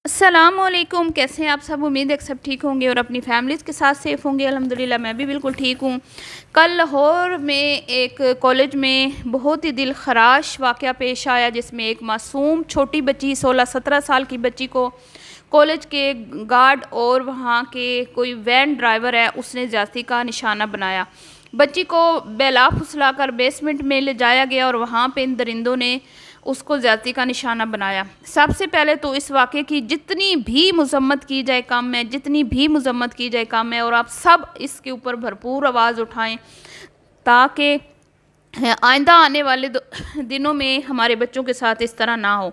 السلام علیکم، کیسے ہیں آپ سب؟ امید ہے کہ سب ٹھیک ہوں گے اور اپنی فیملیز کے ساتھ سیف ہوں گے۔ الحمدللہ میں بھی بالکل ٹھیک ہوں۔ کل لاہور میں ایک کالج میں بہت ہی دل خراش واقعہ پیش آیا، جس میں ایک معصوم چھوٹی بچی 16-17 سال کی بچی کو کالج کے گارڈ اور وہاں کے کوئی وین ڈرائیور ہے، اس نے زیادتی کا نشانہ بنایا۔ بچی کو بیلا پھسلا کر بیسمنٹ میں لے جایا گیا اور وہاں پہ ان درندوں نے اس کو زیادتی کا نشانہ بنایا۔ سب سے پہلے تو اس واقعے کی جتنی بھی مذمت کی جائے کم ہے، اور آپ سب اس کے اوپر بھرپور آواز اٹھائیں تاکہ آئندہ آنے والے دنوں میں ہمارے بچوں کے ساتھ اس طرح نہ ہو۔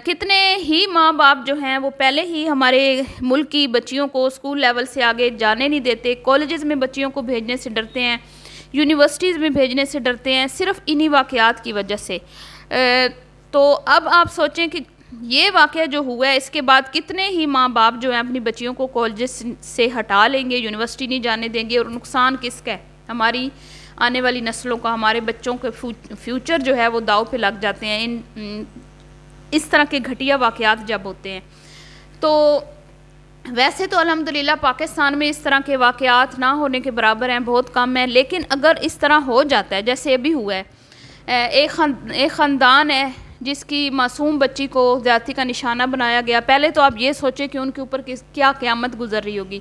کتنے ہی ماں باپ جو ہیں وہ پہلے ہی ہمارے ملک کی بچیوں کو اسکول لیول سے آگے جانے نہیں دیتے، کالجز میں بچیوں کو بھیجنے سے ڈرتے ہیں، یونیورسٹیز میں بھیجنے سے ڈرتے ہیں، صرف انہی واقعات کی وجہ سے۔ تو اب آپ سوچیں کہ یہ واقعہ جو ہوا ہے، اس کے بعد کتنے ہی ماں باپ جو ہیں اپنی بچیوں کو کالجز سے ہٹا لیں گے، یونیورسٹی نہیں جانے دیں گے، اور نقصان کس کا ہے؟ ہماری آنے والی نسلوں کا، ہمارے بچوں کے فیوچر جو ہے وہ داؤ پہ لگ جاتے ہیں اس طرح کے گھٹیا واقعات جب ہوتے ہیں۔ تو ویسے تو الحمدللہ پاکستان میں اس طرح کے واقعات نہ ہونے کے برابر ہیں، بہت کم ہیں، لیکن اگر اس طرح ہو جاتا ہے جیسے ابھی ہوا ہے، ایک خاندان ہے جس کی معصوم بچی کو زیادتی کا نشانہ بنایا گیا، پہلے تو آپ یہ سوچیں کہ ان کے اوپر کیا قیامت گزر رہی ہوگی۔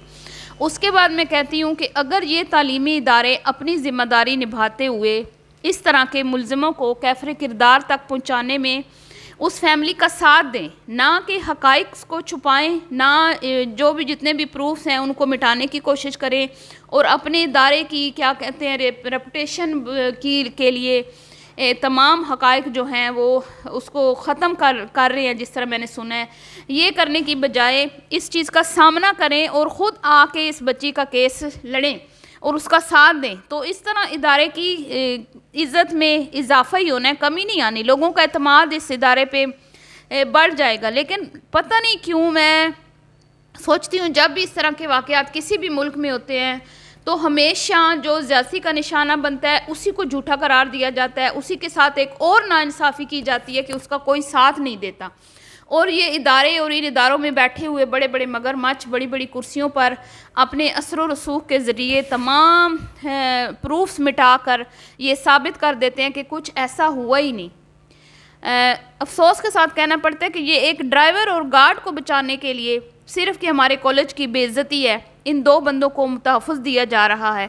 اس کے بعد میں کہتی ہوں کہ اگر یہ تعلیمی ادارے اپنی ذمہ داری نبھاتے ہوئے اس طرح کے ملزموں کو کیفر کردار تک پہنچانے میں اس فیملی کا ساتھ دیں، نہ کہ حقائق کو چھپائیں، نہ جو بھی جتنے بھی پروفز ہیں ان کو مٹانے کی کوشش کریں، اور اپنے ادارے کی کیا کہتے ہیں ریپوٹیشن کے لیے تمام حقائق جو ہیں وہ اس کو ختم کر رہے ہیں، جس طرح میں نے سنا ہے۔ یہ کرنے کی بجائے اس چیز کا سامنا کریں اور خود آ کے اس بچی کا کیس لڑیں اور اس کا ساتھ دیں، تو اس طرح ادارے کی عزت میں اضافہ ہی ہونا ہے، کمی نہیں آنی، لوگوں کا اعتماد اس ادارے پہ بڑھ جائے گا۔ لیکن پتہ نہیں کیوں میں سوچتی ہوں جب بھی اس طرح کے واقعات کسی بھی ملک میں ہوتے ہیں تو ہمیشہ جو زیادتی کا نشانہ بنتا ہے اسی کو جھوٹا قرار دیا جاتا ہے، اسی کے ساتھ ایک اور ناانصافی کی جاتی ہے کہ اس کا کوئی ساتھ نہیں دیتا، اور یہ ادارے اور ان اداروں میں بیٹھے ہوئے بڑے بڑے مگرمچھ بڑی بڑی کرسیوں پر اپنے اثر و رسوخ کے ذریعے تمام پروفز مٹا کر یہ ثابت کر دیتے ہیں کہ کچھ ایسا ہوا ہی نہیں۔ افسوس کے ساتھ کہنا پڑتا ہے کہ یہ ایک ڈرائیور اور گارڈ کو بچانے کے لیے صرف کہ ہمارے کالج کی بے عزتی ہے، ان دو بندوں کو تحفظ دیا جا رہا ہے۔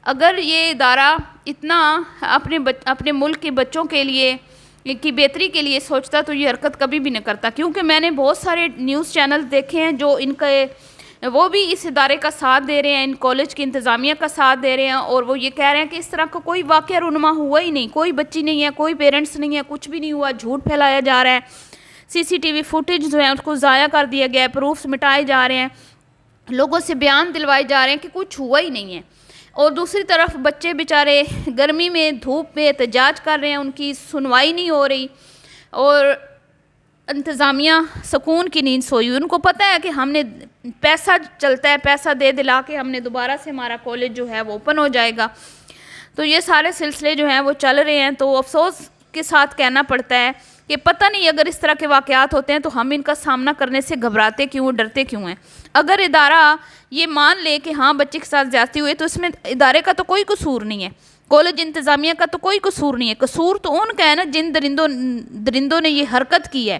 اگر یہ ادارہ اتنا اپنے ملک کے بچوں کے لیے کی بہتری کے لیے سوچتا تو یہ حرکت کبھی بھی نہ کرتا، کیونکہ میں نے بہت سارے نیوز چینل دیکھے ہیں جو وہ بھی اس ادارے کا ساتھ دے رہے ہیں، ان کالج کی انتظامیہ کا ساتھ دے رہے ہیں، اور وہ یہ کہہ رہے ہیں کہ اس طرح کا کوئی واقعہ رونما ہوا ہی نہیں، کوئی بچی نہیں ہے، کوئی پیرنٹس نہیں ہے، کچھ بھی نہیں ہوا، جھوٹ پھیلایا جا رہا ہے، CCTV فوٹیج جو ہے اس کو ضائع کر دیا گیا ہے، پروفز مٹائے جا رہے ہیں، لوگوں سے بیان دلوائے جا رہے ہیں کہ کچھ ہوا ہی نہیں ہے، اور دوسری طرف بچے بیچارے گرمی میں دھوپ میں احتجاج کر رہے ہیں، ان کی سنوائی نہیں ہو رہی، اور انتظامیہ سکون کی نیند سوئی ہوئی، ان کو پتہ ہے کہ ہم نے پیسہ چلتا ہے، پیسہ دے دلا کے ہم نے دوبارہ سے ہمارا کالج جو ہے وہ اوپن ہو جائے گا، تو یہ سارے سلسلے جو ہیں وہ چل رہے ہیں۔ تو افسوس کے ساتھ کہنا پڑتا ہے کہ پتہ نہیں اگر اس طرح کے واقعات ہوتے ہیں تو ہم ان کا سامنا کرنے سے گھبراتے کیوں، ڈرتے کیوں ہیں؟ اگر ادارہ یہ مان لے کہ ہاں بچے کے ساتھ زیادتی ہوئی تو اس میں ادارے کا تو کوئی قصور نہیں ہے، کالج انتظامیہ کا تو کوئی قصور نہیں ہے، قصور تو ان کا ہے نا جن درندوں نے یہ حرکت کی ہے۔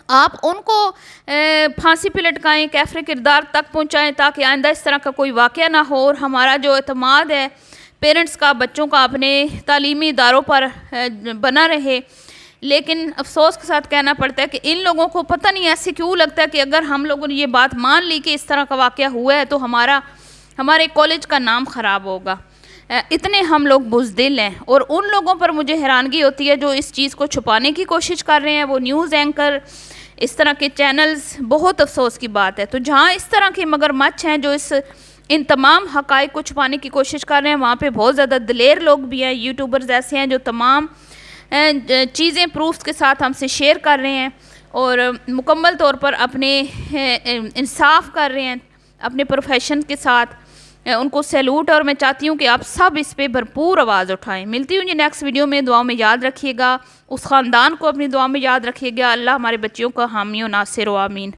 آپ ان کو پھانسی پہ لٹکائیں، کیفر کردار تک پہنچائیں تاکہ آئندہ اس طرح کا کوئی واقعہ نہ ہو، اور ہمارا جو اعتماد ہے پیرنٹس کا بچوں کا اپنے تعلیمی اداروں پر بنا رہے۔ لیکن افسوس کے ساتھ کہنا پڑتا ہے کہ ان لوگوں کو پتہ نہیں ایسے کیوں لگتا ہے کہ اگر ہم لوگوں نے یہ بات مان لی کہ اس طرح کا واقعہ ہوا ہے تو ہمارے کالج کا نام خراب ہوگا، اتنے ہم لوگ بزدل ہیں۔ اور ان لوگوں پر مجھے حیرانگی ہوتی ہے جو اس چیز کو چھپانے کی کوشش کر رہے ہیں، وہ نیوز اینکر، اس طرح کے چینلز، بہت افسوس کی بات ہے۔ تو جہاں اس طرح کے مگرمچھ ہیں جو ان تمام حقائق کو چھپانے کی کوشش کر رہے ہیں، وہاں پہ بہت زیادہ دلیر لوگ بھی ہیں، یوٹیوبرز ایسے ہیں جو تمام چیزیں پروفز کے ساتھ ہم سے شیئر کر رہے ہیں اور مکمل طور پر اپنے انصاف کر رہے ہیں اپنے پروفیشن کے ساتھ، ان کو سیلوٹ، اور میں چاہتی ہوں کہ آپ سب اس پہ بھرپور آواز اٹھائیں۔ ملتی ہوں جی نیکسٹ ویڈیو میں، دعاؤں میں یاد رکھیے گا، اس خاندان کو اپنی دعا میں یاد رکھیے گا۔ اللہ ہمارے بچیوں کا حامی و ناصر و آمین۔